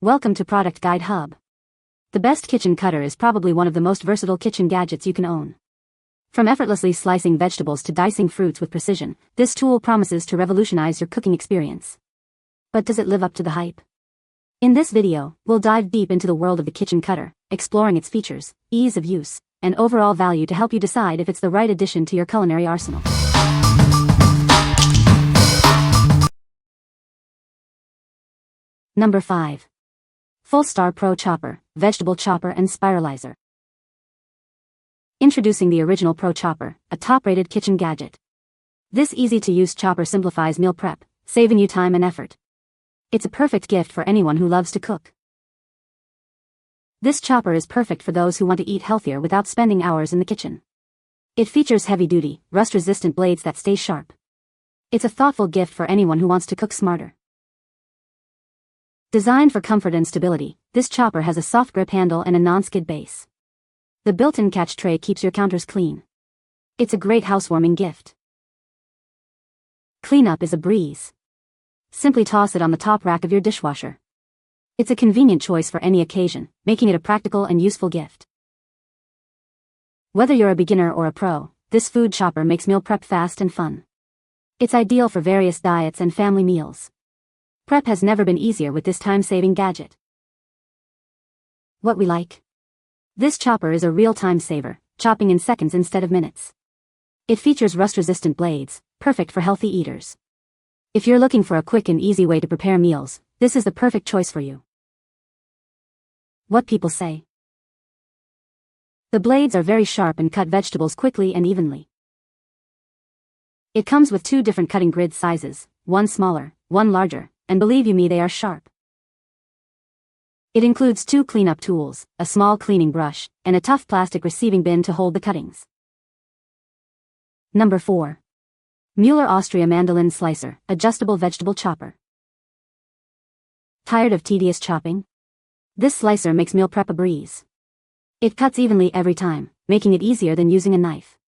Welcome to Product Guide Hub. The best kitchen cutter is probably one of the most versatile kitchen gadgets you can own. From effortlessly slicing vegetables to dicing fruits with precision, this tool promises to revolutionize your cooking experience. But does it live up to the hype? In this video, we'll dive deep into the world of the kitchen cutter, exploring its features, ease of use, and overall value to help you decide if it's the right addition to your culinary arsenal. Number 5. Fullstar Pro Chopper, Vegetable Chopper and Spiralizer. Introducing the original Pro Chopper, a top-rated kitchen gadget. This easy-to-use chopper simplifies meal prep, saving you time and effort. It's a perfect gift for anyone who loves to cook. This chopper is perfect for those who want to eat healthier without spending hours in the kitchen. It features heavy-duty, rust-resistant blades that stay sharp. It's a thoughtful gift for anyone who wants to cook smarter. Designed for comfort and stability, this chopper has a soft grip handle and a non-skid base. The built-in catch tray keeps your counters clean. It's a great housewarming gift. Cleanup is a breeze. Simply toss it on the top rack of your dishwasher. It's a convenient choice for any occasion, making it a practical and useful gift. Whether you're a beginner or a pro, this food chopper makes meal prep fast and fun. It's ideal for various diets and family meals. Prep has never been easier with this time-saving gadget. What we like? This chopper is a real time saver, chopping in seconds instead of minutes. It features rust-resistant blades, perfect for healthy eaters. If you're looking for a quick and easy way to prepare meals, this is the perfect choice for you. What people say? The blades are very sharp and cut vegetables quickly and evenly. It comes with 2 different cutting grid sizes, one smaller, one larger, and believe you me, they are sharp. It includes 2 cleanup tools, a small cleaning brush, and a tough plastic receiving bin to hold the cuttings. Number 4. Mueller Austria Mandoline Slicer, Adjustable Vegetable Chopper. Tired of tedious chopping? This slicer makes meal prep a breeze. It cuts evenly every time, making it easier than using a knife.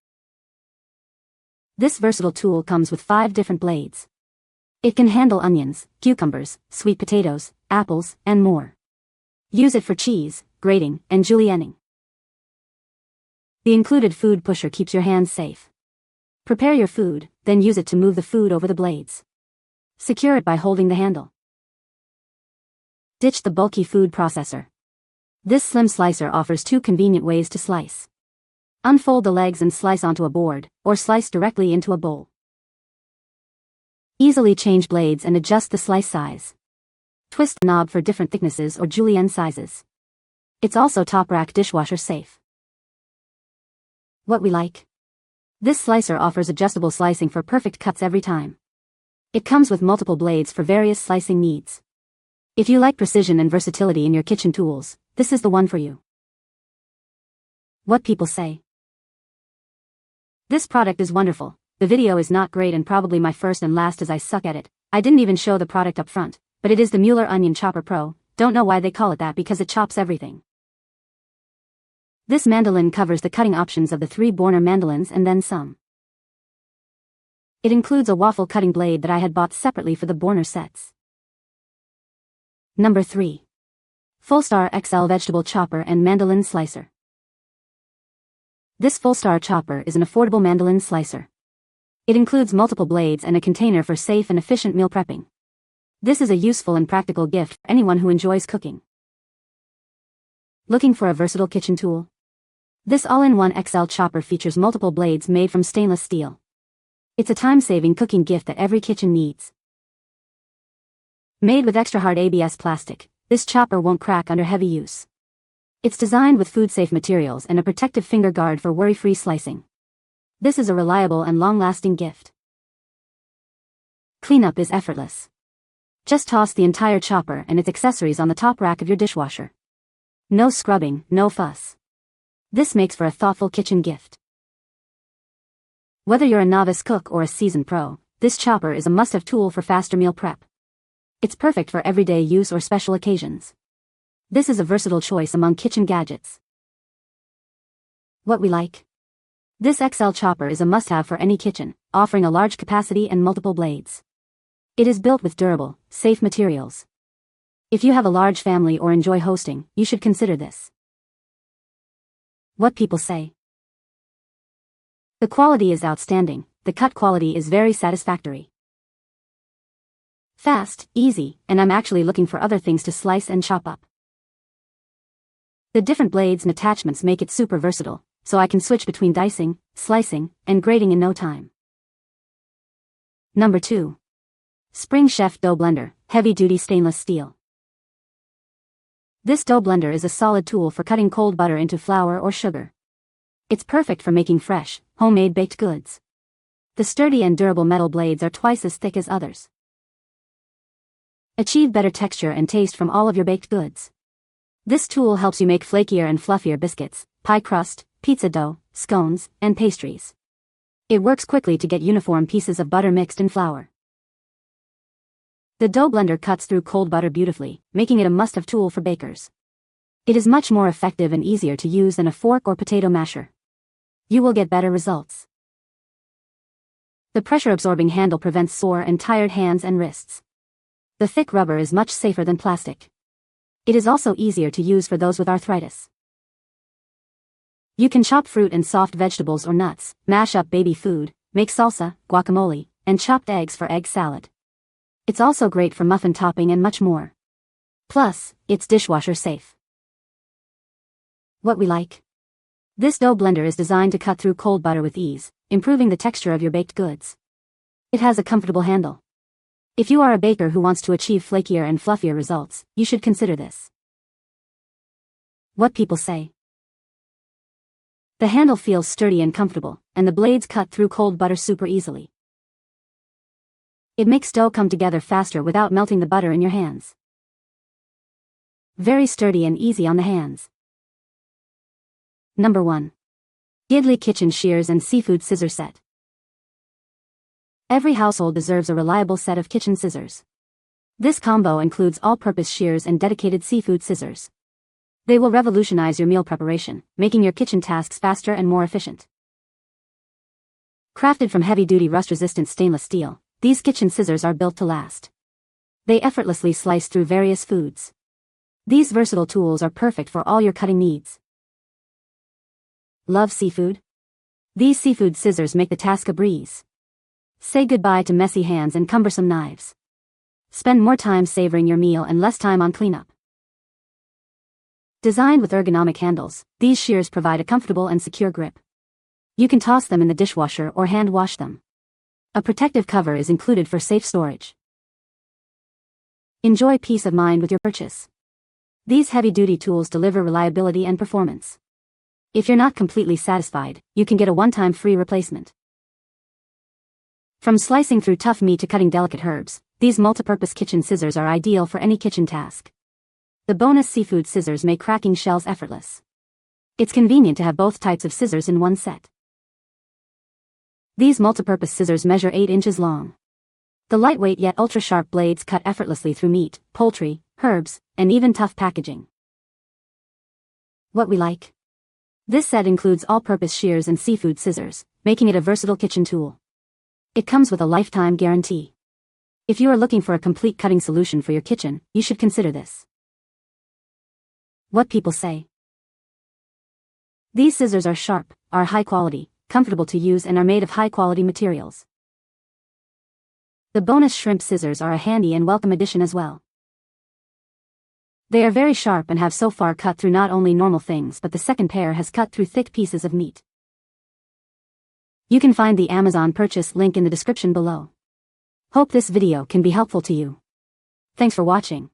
This versatile tool comes with 5 different blades. It can handle onions, cucumbers, sweet potatoes, apples, and more. Use it for cheese, grating, and julienning. The included food pusher keeps your hands safe. Prepare your food, then use it to move the food over the blades. Secure it by holding the handle. Ditch the bulky food processor. This slim slicer offers 2 convenient ways to slice. Unfold the legs and slice onto a board, or slice directly into a bowl. Easily change blades and adjust the slice size. Twist the knob for different thicknesses or julienne sizes. It's also top rack dishwasher safe. What we like? This slicer offers adjustable slicing for perfect cuts every time. It comes with multiple blades for various slicing needs. If you like precision and versatility in your kitchen tools, this is the one for you. What people say? This product is wonderful. The video is not great and probably my first and last as I suck at it. I didn't even show the product up front, but it is the Mueller Onion Chopper Pro. Don't know why they call it that because it chops everything. This mandoline covers the cutting options of the 3 Borner mandolins and then some. It includes a waffle cutting blade that I had bought separately for the Borner sets. Number 3. Fullstar XL Vegetable Chopper and Mandoline Slicer. This Fullstar chopper is an affordable mandoline slicer. It includes multiple blades and a container for safe and efficient meal prepping. This is a useful and practical gift for anyone who enjoys cooking. Looking for a versatile kitchen tool? This all-in-one XL chopper features multiple blades made from stainless steel. It's a time-saving cooking gift that every kitchen needs. Made with extra-hard ABS plastic, this chopper won't crack under heavy use. It's designed with food-safe materials and a protective finger guard for worry-free slicing. This is a reliable and long-lasting gift. Cleanup is effortless. Just toss the entire chopper and its accessories on the top rack of your dishwasher. No scrubbing, no fuss. This makes for a thoughtful kitchen gift. Whether you're a novice cook or a seasoned pro, this chopper is a must-have tool for faster meal prep. It's perfect for everyday use or special occasions. This is a versatile choice among kitchen gadgets. What we like? This XL chopper is a must-have for any kitchen, offering a large capacity and multiple blades. It is built with durable, safe materials. If you have a large family or enjoy hosting, you should consider this. What people say. The quality is outstanding, the cut quality is very satisfactory. Fast, easy, and I'm actually looking for other things to slice and chop up. The different blades and attachments make it super versatile, so I can switch between dicing, slicing, and grating in no time. Number 2. Spring Chef Dough Blender, Heavy-Duty Stainless Steel. This dough blender is a solid tool for cutting cold butter into flour or sugar. It's perfect for making fresh, homemade baked goods. The sturdy and durable metal blades are twice as thick as others. Achieve better texture and taste from all of your baked goods. This tool helps you make flakier and fluffier biscuits, pie crust, pizza dough, scones, and pastries. It works quickly to get uniform pieces of butter mixed in flour. The dough blender cuts through cold butter beautifully, making it a must-have tool for bakers. It is much more effective and easier to use than a fork or potato masher. You will get better results. The pressure-absorbing handle prevents sore and tired hands and wrists. The thick rubber is much safer than plastic. It is also easier to use for those with arthritis. You can chop fruit and soft vegetables or nuts, mash up baby food, make salsa, guacamole, and chopped eggs for egg salad. It's also great for muffin topping and much more. Plus, it's dishwasher safe. What we like. This dough blender is designed to cut through cold butter with ease, improving the texture of your baked goods. It has a comfortable handle. If you are a baker who wants to achieve flakier and fluffier results, you should consider this. What people say. The handle feels sturdy and comfortable, and the blades cut through cold butter super easily. It makes dough come together faster without melting the butter in your hands. Very sturdy and easy on the hands. Number 1. Gidli Kitchen Shears and Seafood Scissor Set. Every household deserves a reliable set of kitchen scissors. This combo includes all-purpose shears and dedicated seafood scissors. They will revolutionize your meal preparation, making your kitchen tasks faster and more efficient. Crafted from heavy-duty rust-resistant stainless steel, these kitchen scissors are built to last. They effortlessly slice through various foods. These versatile tools are perfect for all your cutting needs. Love seafood? These seafood scissors make the task a breeze. Say goodbye to messy hands and cumbersome knives. Spend more time savoring your meal and less time on cleanup. Designed with ergonomic handles, these shears provide a comfortable and secure grip. You can toss them in the dishwasher or hand wash them. A protective cover is included for safe storage. Enjoy peace of mind with your purchase. These heavy-duty tools deliver reliability and performance. If you're not completely satisfied, you can get a one-time free replacement. From slicing through tough meat to cutting delicate herbs, these multipurpose kitchen scissors are ideal for any kitchen task. The bonus seafood scissors make cracking shells effortless. It's convenient to have both types of scissors in one set. These multipurpose scissors measure 8 inches long. The lightweight yet ultra-sharp blades cut effortlessly through meat, poultry, herbs, and even tough packaging. What we like. This set includes all-purpose shears and seafood scissors, making it a versatile kitchen tool. It comes with a lifetime guarantee. If you are looking for a complete cutting solution for your kitchen, you should consider this. What people say. These scissors are sharp, are high quality, comfortable to use and are made of high quality materials. The bonus shrimp scissors are a handy and welcome addition as well. They are very sharp and have so far cut through not only normal things but the second pair has cut through thick pieces of meat. You can find the Amazon purchase link in the description below. Hope this video can be helpful to you. Thanks for watching.